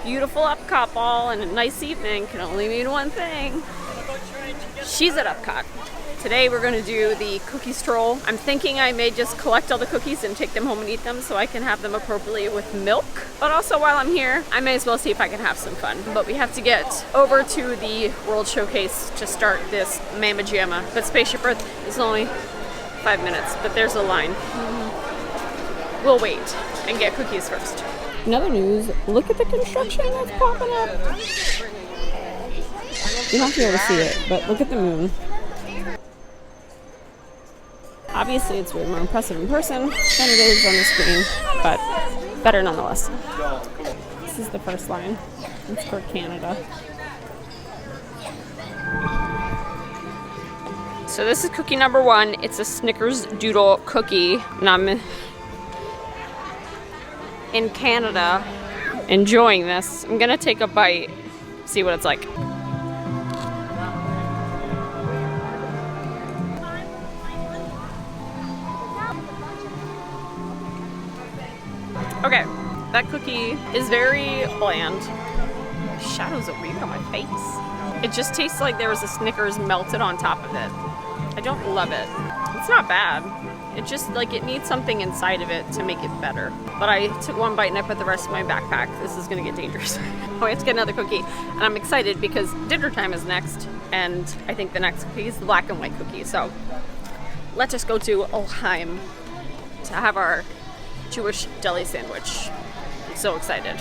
beautiful EPCOT ball and a nice evening can only mean one thing. She's at EPCOT. Today we're going to do the cookie stroll. I'm thinking I may just collect all the cookies and take them home and eat them so I can have them appropriately with milk. But also while I'm here, I may as well see if I can have some fun. But we have to get over to the World Showcase to start this Mamma Jamma. But Spaceship Earth is only 5 minutes, but there's a line. We'll wait and get cookies first. In other news, look at the construction that's popping up. You're not going to be able to see it, but look at the moon. Obviously, it's way more impressive in person than it is on the screen, but better nonetheless. This is the first line. It's for Canada. So this is cookie number 1. It's a Snickers Doodle cookie, and I'm in Canada enjoying this. I'm gonna take a bite, see what it's like. Okay, that cookie is very bland. Shadows are weird on my face. It just tastes like there was a Snickers melted on top of it. I don't love it. It's not bad. It just, like, it needs something inside of it to make it better. But I took one bite and I put the rest in my backpack. This is gonna get dangerous. I have to get another cookie. And I'm excited because dinner time is next. And I think the next cookie is the black and white cookie. So let's just go to Olheim to have our Jewish deli sandwich. I'm so excited.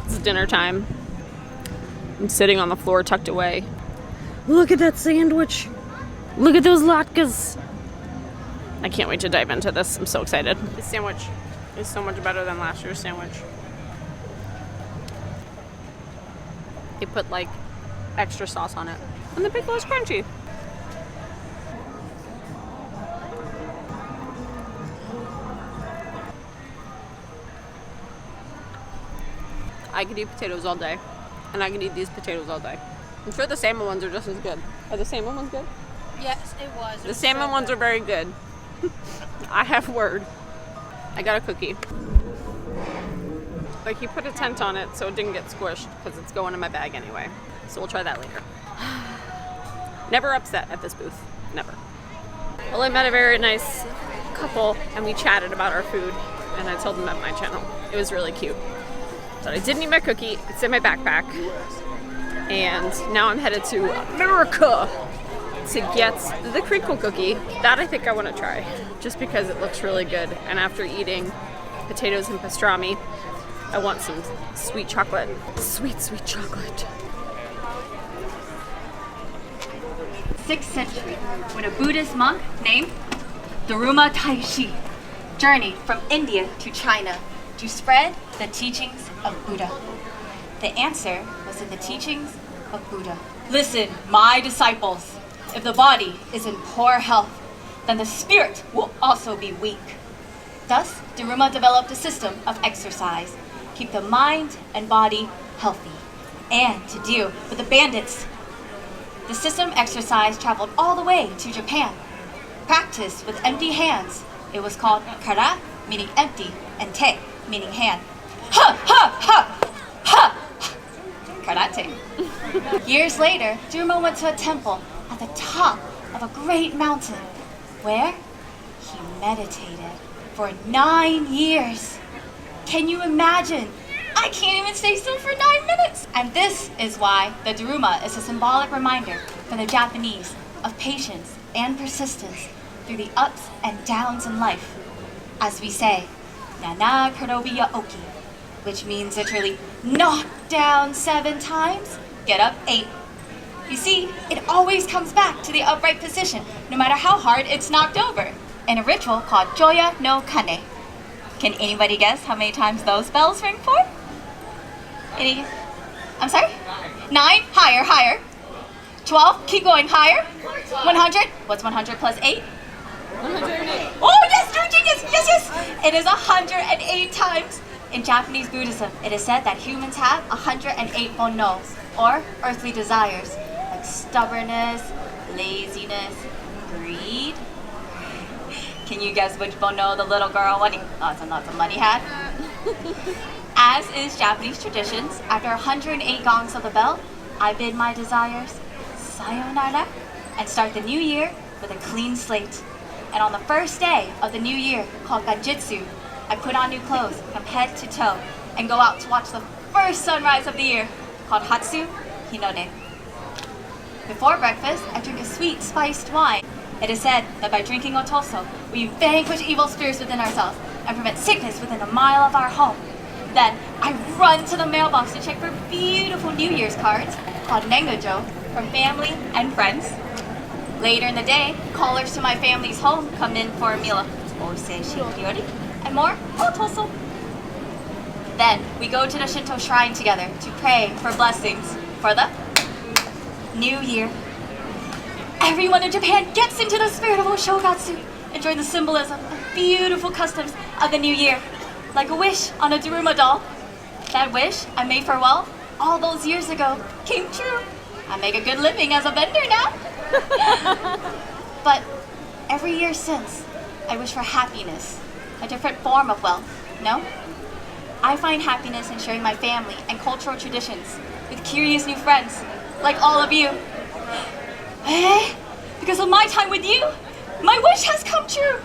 It's dinner time. I'm sitting on the floor tucked away. Look at that sandwich. Look at those latkes. I can't wait to dive into this. I'm so excited. This sandwich is so much better than last year's sandwich. They put like extra sauce on it. And the pickle is crunchy. I could eat potatoes all day. And I could eat these potatoes all day. I'm sure the salmon ones are just as good. Are the salmon ones good? Yes, it was. The salmon ones are very good. I have word. I got a cookie. Like, he put a tent on it so it didn't get squished because it's going in my bag anyway. So we'll try that later. Never upset at this booth. Never. Well, I met a very nice couple and we chatted about our food and I told them about my channel. It was really cute. So I didn't eat my cookie. It's in my backpack. And now I'm headed to America to get the crinkle cookie. That I think I want to try, just because it looks really good. And after eating potatoes and pastrami, I want some sweet chocolate. Sweet, sweet chocolate. 6th century, when a Buddhist monk named Daruma Taishi journeyed from India to China to spread the teachings of Buddha. The answer was in the teachings of Buddha. Listen, my disciples. If the body is in poor health, then the spirit will also be weak. Thus, Daruma developed a system of exercise to keep the mind and body healthy, and to deal with the bandits. The system exercise traveled all the way to Japan. Practiced with empty hands, it was called kara, meaning empty, and te, meaning hand. Ha, ha, ha, ha! Karate. Years later, Daruma went to a temple at the top of a great mountain, where he meditated for 9 years. Can you imagine? I can't even stay still for 9 minutes. And this is why the Daruma is a symbolic reminder for the Japanese of patience and persistence through the ups and downs in life. As we say, Nana Karobiya Oki, which means literally knock down 7 times, get up 8. You see, it always comes back to the upright position, no matter how hard it's knocked over, in a ritual called Joya no Kane. Can anybody guess how many times those bells ring for? Any? I'm sorry? 9? Higher, higher. 12? Keep going higher. 100? What's 100 plus 8? 108. Oh, yes, 13! yes. It is 108 times. In Japanese Buddhism, it is said that humans have 108 bonnos, or earthly desires, like stubbornness, laziness, greed. Can you guess which bonno the little girl lots of money had? As is Japanese traditions, after 108 gongs of the bell, I bid my desires sayonara and start the new year with a clean slate. And on the first day of the new year, called Ganjitsu, I put on new clothes from head to toe and go out to watch the first sunrise of the year, called Hatsu Hinode. Before breakfast, I drink a sweet spiced wine. It is said that by drinking otoso, we vanquish evil spirits within ourselves and prevent sickness within a mile of our home. Then I run to the mailbox to check for beautiful New Year's cards, called Nengojo, from family and friends. Later in the day, callers to my family's home come in for a meal of oseshi and more otoso. Then we go to the Shinto shrine together to pray for blessings for the new year. Everyone in Japan gets into the spirit of Oshogatsu, enjoying the symbolism and beautiful customs of the new year. Like a wish on a Daruma doll. That wish I made for wealth all those years ago came true. I make a good living as a vendor now. But every year since, I wish for happiness, a different form of wealth, no? I find happiness in sharing my family and cultural traditions with curious new friends, like all of you. Because of my time with you, my wish has come true.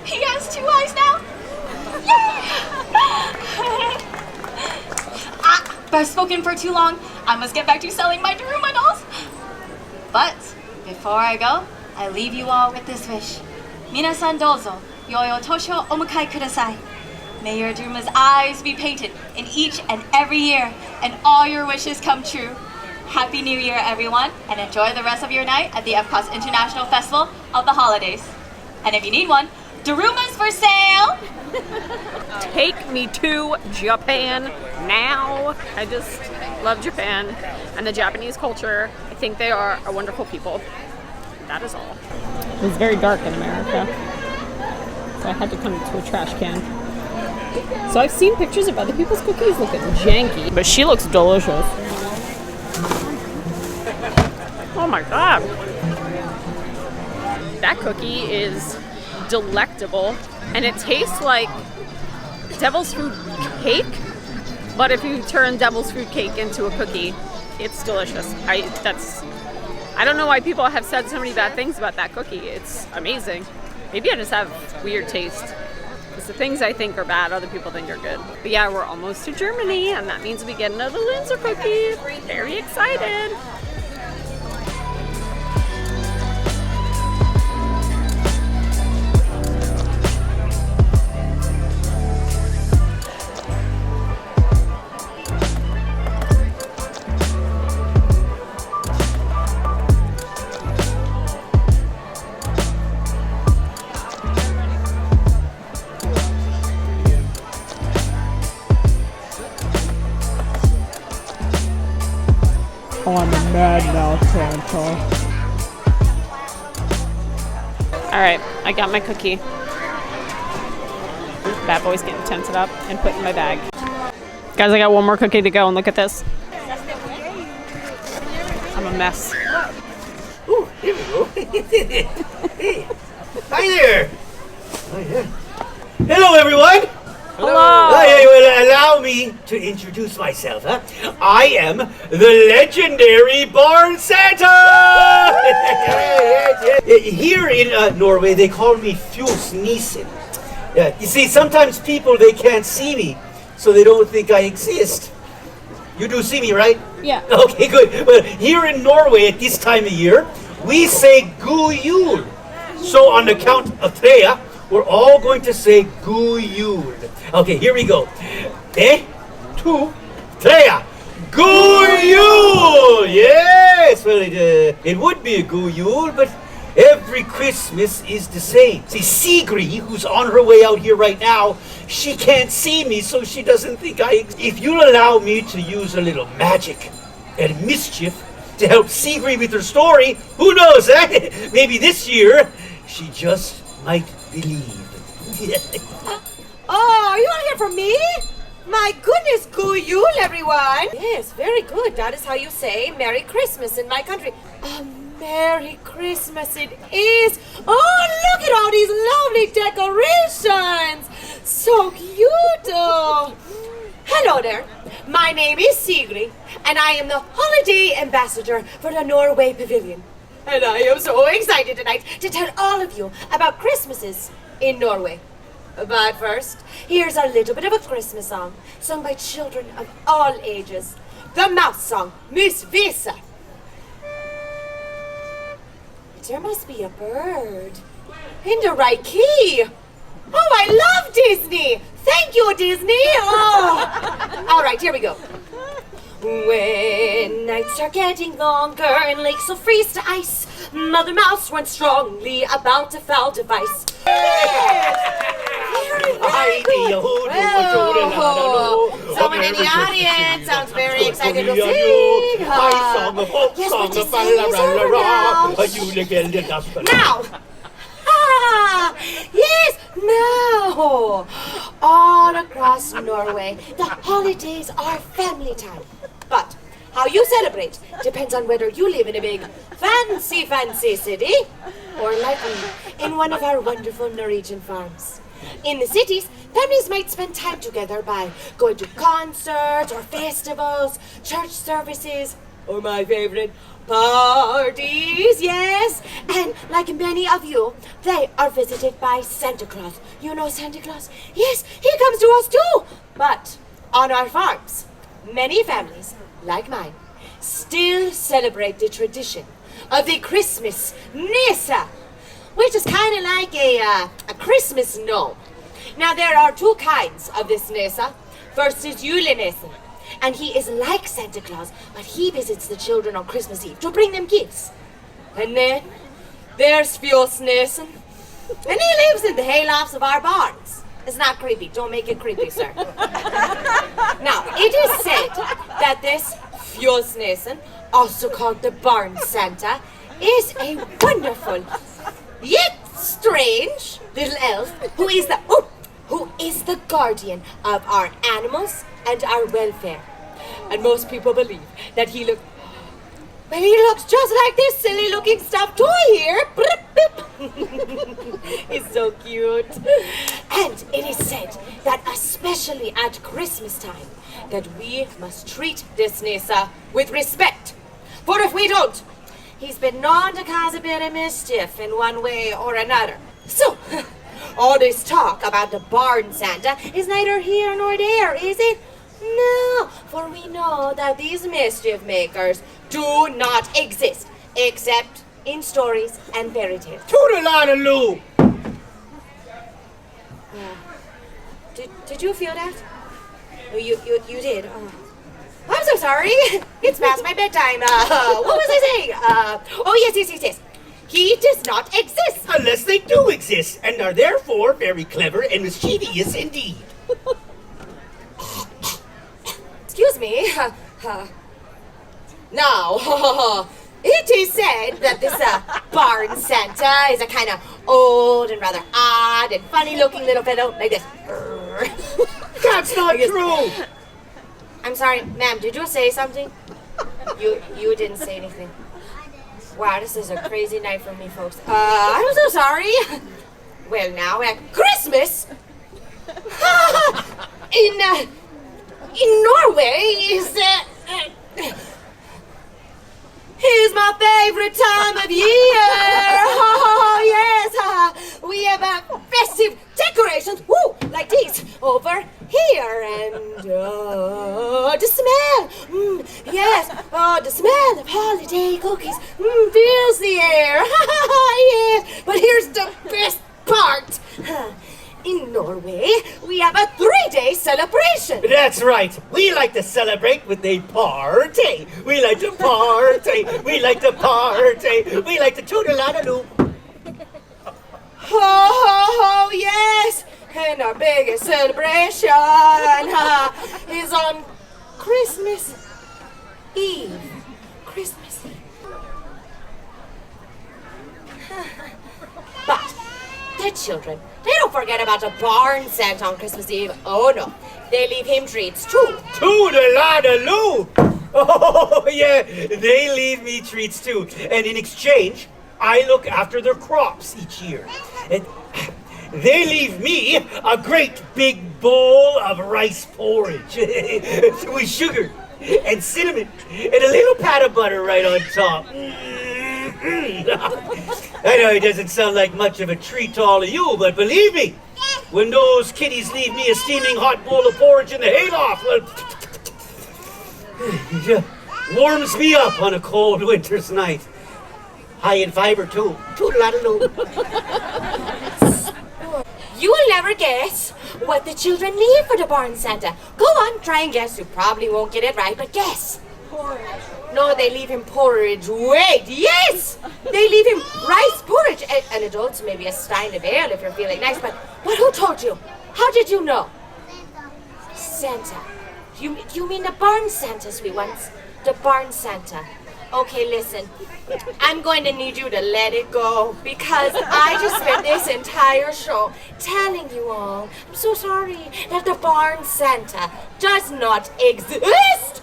He has 2 eyes now. But I've spoken for too long. I must get back to selling my Daruma dolls. But before I go, I leave you all with this wish. Minasan dozo, yoi o toshi o omukai kudasai. May your Daruma's eyes be painted in each and every year, and all your wishes come true. Happy New Year, everyone, and enjoy the rest of your night at the EPCOT International Festival of the Holidays. And if you need one, Daruma's for sale! Take me to Japan now. I just love Japan and the Japanese culture. I think they are a wonderful people. That is all. It was very dark in America, so I had to come to a trash can. So I've seen pictures of other people's cookies looking janky, but she looks delicious. Oh my god. That cookie is delectable, and it tastes like devil's food cake, but if you turn devil's food cake into a cookie, it's delicious. I don't know why people have said so many bad things about that cookie. It's amazing. Maybe I just have weird taste. Because the things I think are bad, other people think are good. But yeah, we're almost to Germany, and that means we get another Linzer cookie. Very excited. Oh, I'm a mad now, Santa. Alright, I got my cookie. Bad boy's getting tented up and put in my bag. Guys, I got one more cookie to go, and look at this. I'm a mess. Ooh, here we go. Hey, hi there. Oh, yeah. Hello, everyone. Hello! Hey, well, allow me to introduce myself, huh? I am the legendary Barn Santa! Here in Norway, they call me Fjos Nissen. You see, sometimes people, they can't see me, so they don't think I exist. You do see me, right? Yeah. Okay, good. Well, here in Norway at this time of year, we say God Jul. So on the count of 3, we're all going to say God Jul. Okay, here we go. 1, 2, 3. God Jul! Yes! Well, it would be a God Jul, but every Christmas is the same. See, Sigrid, who's on her way out here right now, she can't see me, so she doesn't think I exist. If you'll allow me to use a little magic and mischief to help Sigrid with her story, who knows, eh? Maybe this year, she just might believe. Oh, are you all here for me? My goodness, Gu Yul, everyone! Yes, very good. That is how you say Merry Christmas in my country. Merry Christmas it is! Oh, look at all these lovely decorations! So cute! Hello there. My name is Sigrid, and I am the holiday ambassador for the Norway Pavillion. And I am so excited tonight to tell all of you about Christmases in Norway. But first, here's a little bit of a Christmas song sung by children of all ages. The mouse song, Miss Visa. There must be a bird in the right key. Oh, I love Disney. Thank you, Disney. Oh. All right, here we go. When nights are getting longer and lakes will freeze to ice, Mother Mouse runs strongly about to foul device. Someone in the audience sounds very excited to sing. Yes, but to sing is over now. Yes, now. All across Norway, the holidays are family time. But how you celebrate depends on whether you live in a big, fancy city or like me, in one of our wonderful Norwegian farms. In the cities, families might spend time together by going to concerts or festivals, church services, or my favorite, parties, yes. And like many of you, they are visited by Santa Claus. You know Santa Claus? Yes, he comes to us too. But on our farms, many families, like mine, still celebrate the tradition of the Christmas Nissa, which is kind of like a Christmas gnome. Now, there are two kinds of this Nissa. First is Julenisse, and he is like Santa Claus, but he visits the children on Christmas Eve to bring them gifts. And then there's Fjolsnissen, and he lives in the haylofts of our barns. It's not creepy. Don't make it creepy, sir. Now, it is said that this Fjolsnissen, also called the Barn Santa, is a wonderful, yet strange little elf who is the guardian of our animals and our welfare. And most people believe that he looks just like this silly looking stuffed toy here. He's so cute. And it is said that especially at Christmas time, that we must treat this Nissa with respect. For if we don't, he's been known to cause a bit of mischief in one way or another. So, all this talk about the Barn Santa is neither here nor there, is it? No, for we know that these mischief makers do not exist, except in stories and fairy tales. Toodaloo! Did you feel that? Oh, you did. Oh. I'm so sorry. It's past my bedtime. What was I saying? Oh, yes. He does not exist. Unless they do exist, and are therefore very clever and mischievous indeed. Excuse me. Now, it is said that this Barn Santa is a kind of old and rather odd and funny-looking little fellow like this. That's not true. I'm sorry, ma'am, did you say something? You didn't say anything. Wow, this is a crazy night for me, folks. I'm so sorry. Well, now at Christmas, in Norway is my favorite time of year. Oh, yes. We have festive decorations, like these over here, and the smell, yes, the smell of holiday cookies fills the air. Yes, but here's the best part. In Norway, we have a 3-day celebration. That's right. We like to celebrate with a party. We like to party. We like to party. We like to toodaloo. Oh, yes. And our biggest celebration is on Christmas Eve. Christmas Eve. But The children, they don't forget about the barn Santa on Christmas Eve. Oh no, they leave him treats too. Toodaloo! Oh yeah, they leave me treats too. And in exchange, I look after their crops each year. And they leave me a great big bowl of rice porridge with sugar and cinnamon and a little pat of butter right on top. I know it doesn't sound like much of a treat to all of you, but believe me, when those kitties leave me a steaming hot bowl of porridge in the hayloft, well, it just warms me up on a cold winter's night. High in fiber too. Toodaloo. You'll never guess what the children leave for the barn Santa. Go on, try and guess. You probably won't get it right, but guess. Porridge. No, they leave him porridge. Wait, yes! They leave him rice porridge. And adults, maybe a stein of ale if you're feeling nice, but who told you? How did you know? Santa. You mean the barn Santa, sweet ones? The barn Santa. Okay, listen. I'm going to need you to let it go because I just spent this entire show telling you all, I'm so sorry, that the barn Santa does not exist.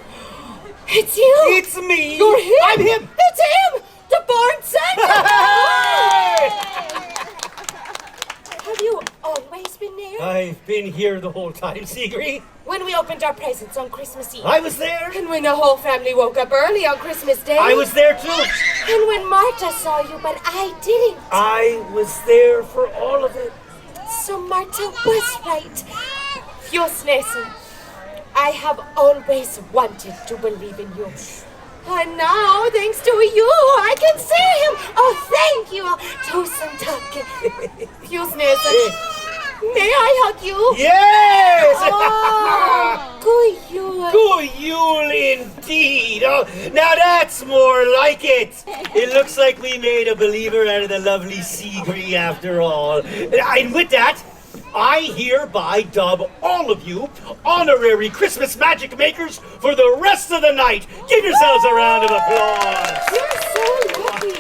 It's you. It's me. You're him. I'm him. It's him. The barn Santa. Have you always been there? I've been here the whole time, Sigrid. When we opened our presents on Christmas Eve. I was there. And when the whole family woke up early on Christmas Day. I was there too. And when Marta saw you, but I didn't. I was there for all of it. So Marta was right. Fjósnesen, I have always wanted to believe in you. And now, thanks to you, I can see him. Oh, thank you. Tusen tack. Fjósnesen, may I hug you? Yes! Oh, good jul. Good Yule indeed. Oh, now that's more like it. It looks like we made a believer out of the lovely Sigrid after all. And with that, I hereby dub all of you honorary Christmas magic makers for the rest of the night. Give yourselves a round of applause. You're so lucky.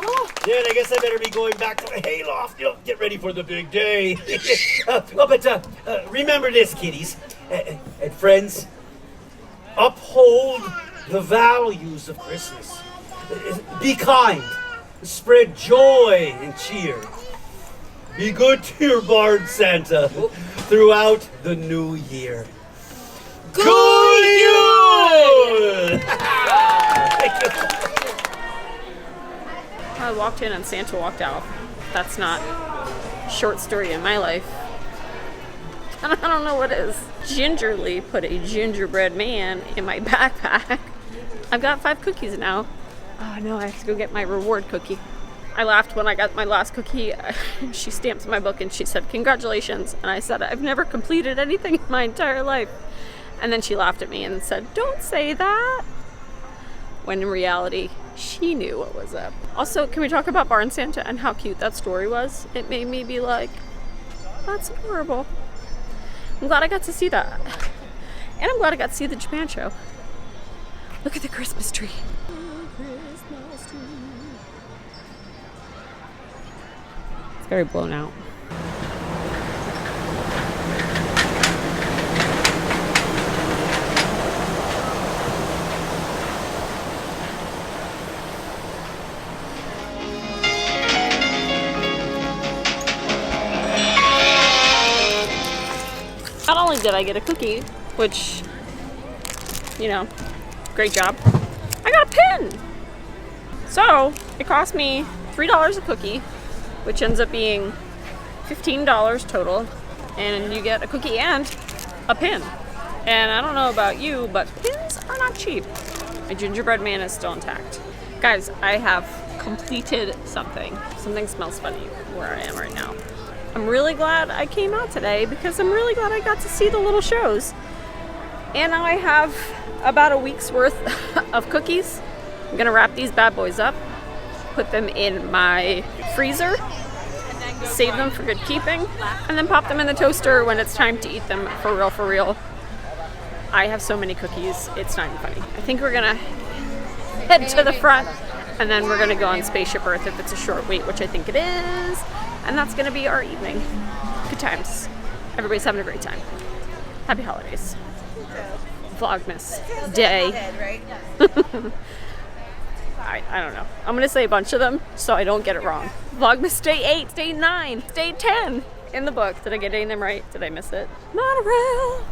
Oh. Yeah, I guess I better be going back to the hayloft. Get ready for the big day. Remember this, kiddies and friends. Uphold the values of Christmas. Be kind. Spread joy and cheer. Be good to your barn Santa throughout the new year. Good Yule! I walked in and Santa walked out. That's not a short story in my life. I don't know what is. Gingerly put a gingerbread man in my backpack. I've got 5 cookies now. Oh no, I have to go get my reward cookie. I laughed when I got my last cookie. She stamped my book and she said, "Congratulations." And I said, "I've never completed anything in my entire life." And then she laughed at me and said, "Don't say that." When in reality, she knew what was up. Also, can we talk about Barn Santa and how cute that story was? It made me be like, that's adorable. I'm glad I got to see that. And I'm glad I got to see the Japan show. Look at the Christmas tree. It's very blown out. Not only did I get a cookie, which, you know, great job, I got a pin. So it cost me $3 a cookie, which ends up being $15 total, and you get a cookie and a pin. And I don't know about you, but pins are not cheap. My gingerbread man is still intact. Guys, I have completed something. Something smells funny where I am right now. I'm really glad I came out today because I'm really glad I got to see the little shows. And now I have about a week's worth of cookies. I'm gonna wrap these bad boys up, put them in my freezer, save them for good keeping, and then pop them in the toaster when it's time to eat them for real, for real. I have so many cookies, it's not even funny. I think we're gonna head to the front And then we're gonna go on Spaceship Earth if it's a short wait, which I think it is. And that's gonna be our evening. Good times. Everybody's having a great time. Happy holidays. Vlogmas day. I don't know. I'm gonna say a bunch of them so I don't get it wrong. Vlogmas day 8, day 9, day 10 in the book. Did I get any of them right? Did I miss it? Monorail.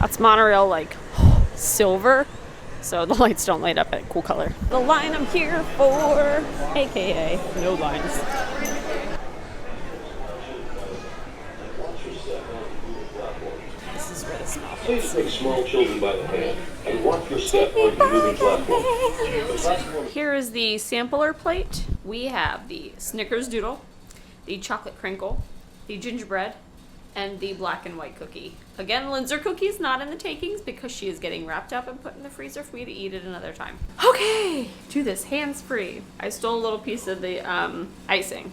That's monorail like silver, so the lights don't light up at a cool color. The line I'm here for, aka no lines. This is where the small Please take small children by the hand and walk your step on the moving platform. Here is the sampler plate. We have the Snickers doodle, the chocolate crinkle, the gingerbread, and the black and white cookie. Again, Linzer cookie's not in the takings because she is getting wrapped up and put in the freezer for me to eat at another time. Okay, do this hands-free. I stole a little piece of the icing.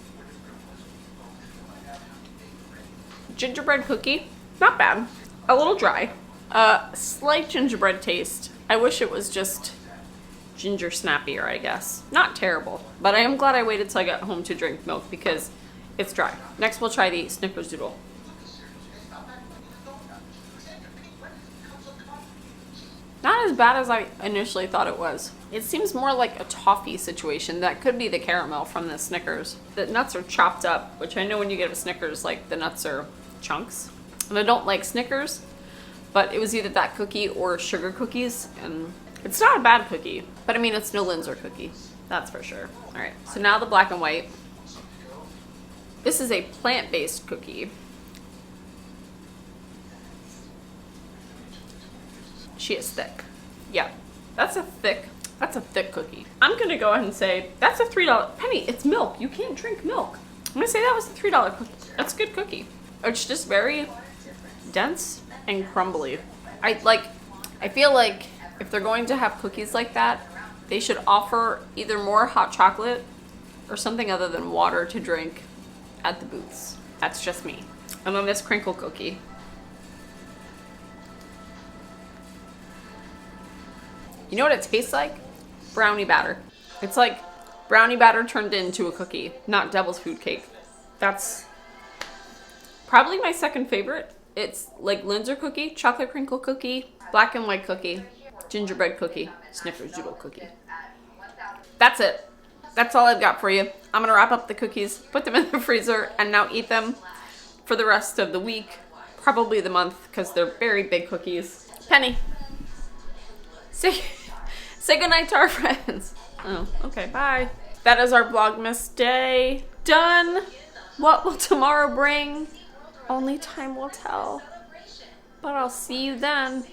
Gingerbread cookie, not bad. A little dry. Slight gingerbread taste. I wish it was just ginger snappier, I guess. Not terrible, but I am glad I waited till I got home to drink milk because it's dry. Next we'll try the Snickers doodle. Not as bad as I initially thought it was. It seems more like a toffee situation. That could be the caramel from the Snickers. The nuts are chopped up, which I know when you get a Snickers, like the nuts are chunks. And I don't like Snickers, but it was either that cookie or sugar cookies, and it's not a bad cookie. But I mean, it's no Linzer cookie, that's for sure. All right, so now the black and white. This is a plant-based cookie. She is thick. Yeah, that's a thick cookie. I'm gonna go ahead and say that's a $3. Penny, it's milk. You can't drink milk. I'm gonna say that was a $3 cookie. That's a good cookie. It's just very dense and crumbly. I feel like if they're going to have cookies like that, they should offer either more hot chocolate or something other than water to drink at the booths. That's just me. And then this crinkle cookie. You know what it tastes like? Brownie batter. It's like brownie batter turned into a cookie, not devil's food cake. That's probably my second favorite. It's like Linzer cookie, chocolate crinkle cookie, black and white cookie, gingerbread cookie, Snickers doodle cookie. That's it. That's all I've got for you. I'm gonna wrap up the cookies, put them in the freezer, and now eat them for the rest of the week, probably the month, because they're very big cookies. Penny, say goodnight to our friends. Oh, okay, bye. That is our Vlogmas day done. What will tomorrow bring? Only time will tell. But I'll see you then.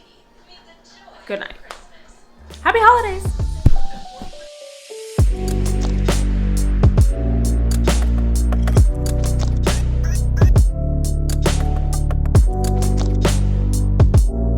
Good night. Happy holidays.